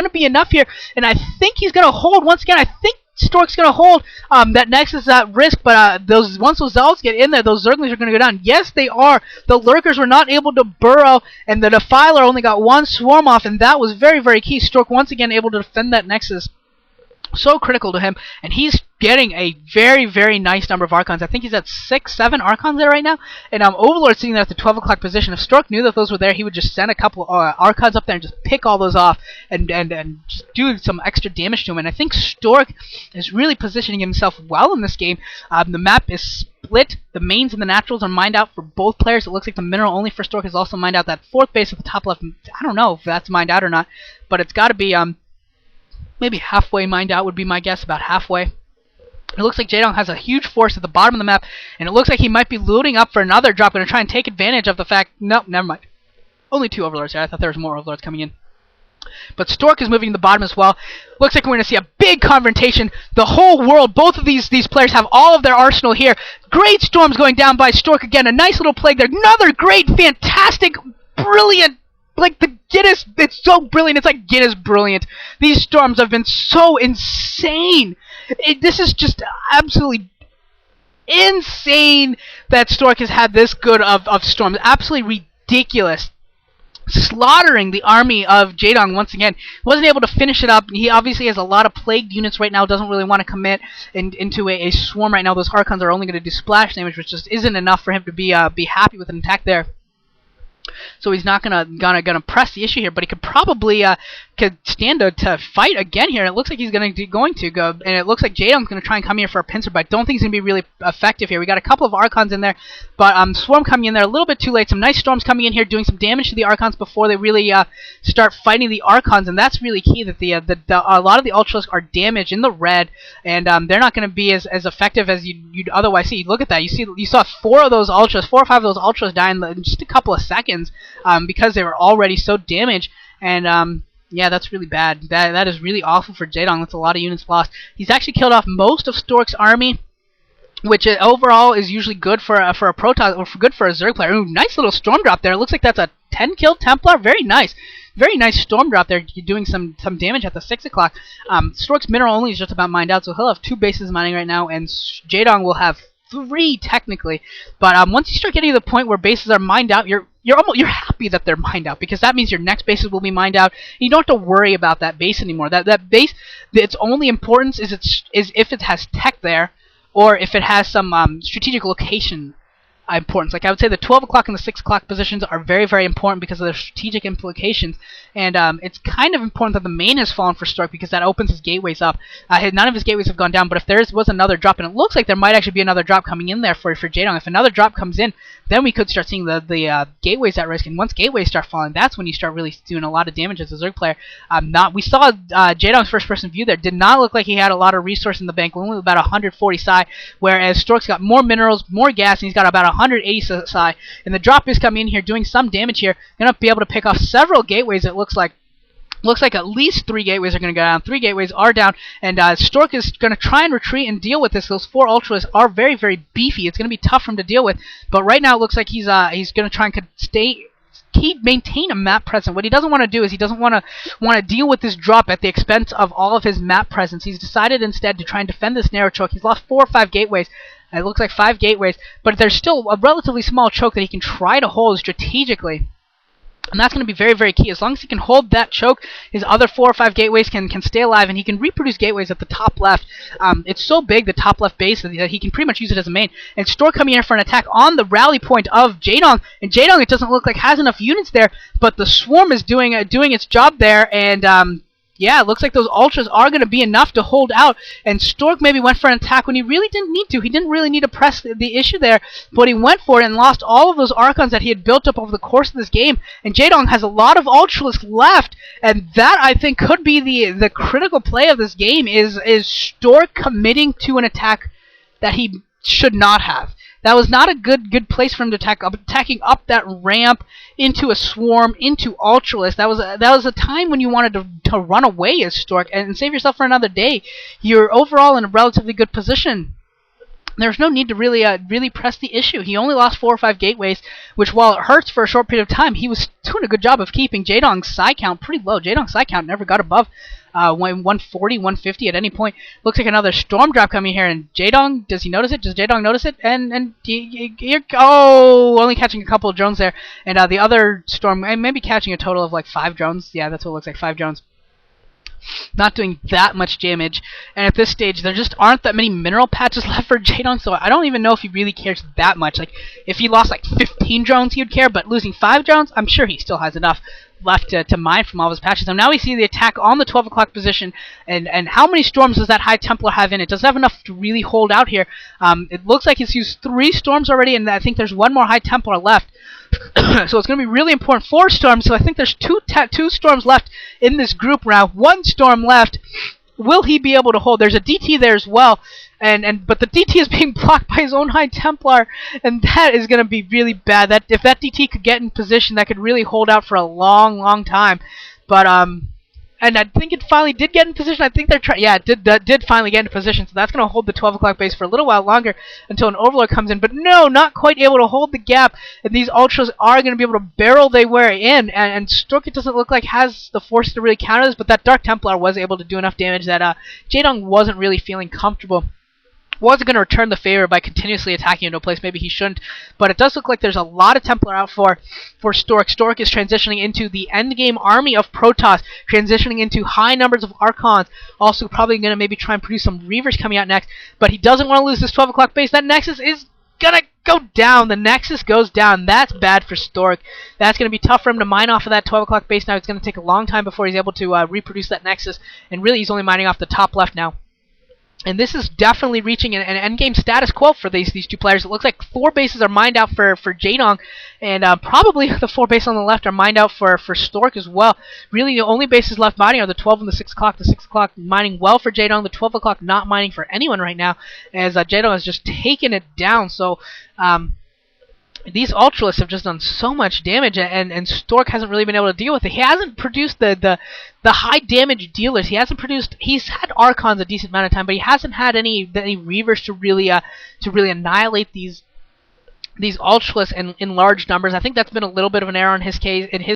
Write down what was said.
going to be enough here, and I think he's going to hold once again. I think Stork's going to hold that Nexus at risk, but once those Zelds get in there, those Zerglings are going to go down. Yes, they are. The Lurkers were not able to burrow, and the Defiler only got one swarm off, and that was very, very key. Stork once again able to defend that Nexus. So critical to him, and he's getting a very, very nice number of Archons. I think he's at 6, 7 Archons there right now, and Overlord sitting there at the 12 o'clock position. If Stork knew that those were there, he would just send a couple Archons up there and just pick all those off and just do some extra damage to him. And I think Stork is really positioning himself well in this game. The map is split. The mains and the naturals are mined out for both players. It looks like the mineral only for Stork is also mined out. That 4th base at the top left, I don't know if that's mined out or not, but it's got to be maybe halfway mined out would be my guess, about halfway. It looks like Jaedong has a huge force at the bottom of the map, and it looks like he might be looting up for another drop, going to try and take advantage of the fact... Nope, never mind. Only 2 Overlords there. I thought there was more Overlords coming in. But Stork is moving to the bottom as well. Looks like we're going to see a big confrontation. The whole world, both of these players have all of their arsenal here. Great storms going down by Stork again. A nice little plague there. Another great, fantastic, brilliant... Like the Guinness, it's so brilliant. It's like Guinness brilliant. These storms have been so insane. This is just absolutely insane that Stork has had this good of storms. Absolutely ridiculous. Slaughtering the army of Jaedong once again. Wasn't able to finish it up. He obviously has a lot of plagued units right now. Doesn't really want to commit into a swarm right now. Those Archons are only going to do splash damage, which just isn't enough for him to be happy with an attack there. So he's not gonna press the issue here, but he could probably could stand to fight again here. And it looks like he's going to go, and it looks like Jaedong's going to try and come here for a pincer, but I don't think he's going to be really effective here. We got a couple of Archons in there, but Swarm coming in there a little bit too late. Some nice storms coming in here, doing some damage to the Archons before they really start fighting the Archons, and that's really key. That a lot of the Ultras are damaged in the red, and they're not going to be as effective as you'd otherwise see. Look at that. You saw 4 or 5 of those Ultras die in just a couple of seconds because they were already so damaged, and yeah, that's really bad. That is really awful for Jaedong. That's a lot of units lost. He's actually killed off most of Stork's army, which overall is usually good for a Protoss, or good for a Zerg player. Ooh, nice little storm drop there. It looks like that's a 10-kill Templar. Very nice. Very nice storm drop there, doing some damage at the 6 o'clock. Stork's mineral only is just about mined out, so he'll have 2 bases mining right now, and Jaedong will have 3 technically. But once you start getting to the point where bases are mined out, you're happy that they're mined out, because that means your next bases will be mined out. You don't have to worry about that base anymore. That base, its only importance is if it has tech there, or if it has some strategic location importance. Like I would say the 12 o'clock and the 6 o'clock positions are very, very important because of their strategic implications, and it's kind of important that the main has fallen for Stork, because that opens his gateways up. None of his gateways have gone down, but if there was another drop, and it looks like there might actually be another drop coming in there for Jaedong, if another drop comes in, then we could start seeing the gateways at risk, and once gateways start falling, that's when you start really doing a lot of damage as a Zerg player. We saw Jaedong's first-person view there. Did not look like he had a lot of resource in the bank, only about 140 psi, whereas Stork's got more minerals, more gas, and he's got about 180 psi, and the drop is coming in here, doing some damage here. Gonna be able to pick off several gateways, it looks like. Looks like at least 3 gateways are going to go down. 3 gateways are down, and Stork is going to try and retreat and deal with this. Those 4 Ultras are very, very beefy. It's going to be tough for him to deal with, but right now it looks like he's going to try and maintain a map presence. What he doesn't want to do is he doesn't want to deal with this drop at the expense of all of his map presence. He's decided instead to try and defend this narrow choke. He's lost 4 or 5 gateways. It looks like 5 gateways, but there's still a relatively small choke that he can try to hold strategically. And that's going to be very, very key. As long as he can hold that choke, his other 4 or 5 gateways can stay alive, and he can reproduce gateways at the top left. It's so big, the top left base, that he can pretty much use it as a main. And Stork coming here for an attack on the rally point of Jaedong. And Jaedong, it doesn't look like has enough units there, but the Swarm is doing its job there, and yeah, it looks like those Ultras are going to be enough to hold out, and Stork maybe went for an attack when he really didn't need to. He didn't really need to press the issue there, but he went for it and lost all of those Archons that he had built up over the course of this game, and Jaedong has a lot of Ultras left, and that, I think, could be the critical play of this game, is Stork committing to an attack that he should not have. That was not a good place for him to attacking up that ramp into a swarm, into Ultralist. That was a time when you wanted to run away as Stork and save yourself for another day. You're overall in a relatively good position. there's no need to really press the issue. He only lost 4 or 5 gateways, which, while it hurts for a short period of time, he was doing a good job of keeping Jaedong's side count pretty low. Jaedong's side count never got above 140, 150 at any point. Looks like another storm drop coming here, and Jaedong, does he notice it? Does Jaedong notice it? And only catching a couple of drones there, and the other storm, and maybe catching a total of like 5 drones. Yeah, that's what it looks like, 5 drones. Not doing that much damage, and at this stage there just aren't that many mineral patches left for Jaedong, so I don't even know if he really cares that much. Like, if he lost like 15 drones he would care, but losing 5 drones, I'm sure he still has enough left to mine from all of his patches. So now we see the attack on the 12 o'clock position, and how many storms does that High Templar have in it? Does it have enough to really hold out here? It looks like he's used 3 storms already, and I think there's 1 more High Templar left. So it's going to be really important. 4 storms, so I think there's 2 storms left in this group round. 1 storm left. Will he be able to hold? There's a DT there as well, but the DT is being blocked by his own High Templar, and that is going to be really bad. That if that DT could get in position, that could really hold out for a long time. But and I think it finally did get in position. I think they're trying. Yeah, it did finally get in position. So that's going to hold the 12 o'clock base for a little while longer until an Overlord comes in. But no, not quite able to hold the gap. And these Ultras are going to be able to barrel their way in. And Stork, it doesn't look like, has the force to really counter this. But that Dark Templar was able to do enough damage that Jaedong wasn't really feeling comfortable. Was going to return the favor by continuously attacking into a place maybe he shouldn't, but it does look like there's a lot of Templar out for Stork. Stork is transitioning into the endgame army of Protoss, transitioning into high numbers of Archons, also probably going to maybe try and produce some Reavers coming out next, but he doesn't want to lose this 12 o'clock base. That Nexus is going to go down. The Nexus goes down. That's bad for Stork. That's going to be tough for him to mine off of that 12 o'clock base now. It's going to take a long time before he's able to reproduce that Nexus, and really he's only mining off the top left now. And this is definitely reaching an endgame status quo for these 2 players. It looks like 4 bases are mined out for Jaedong, and probably the 4 bases on the left are mined out for Stork as well. Really, the only bases left mining are the 12 and the 6 o'clock. The 6 o'clock mining well for Jaedong, the 12 o'clock not mining for anyone right now, as Jaedong has just taken it down. So, these Ultralists have just done so much damage, and Stork hasn't really been able to deal with it. He hasn't produced the high damage dealers. He's had Archons a decent amount of time, but he hasn't had any Reavers to really annihilate these Ultralists in large numbers. I think that's been a little bit of an error in his case.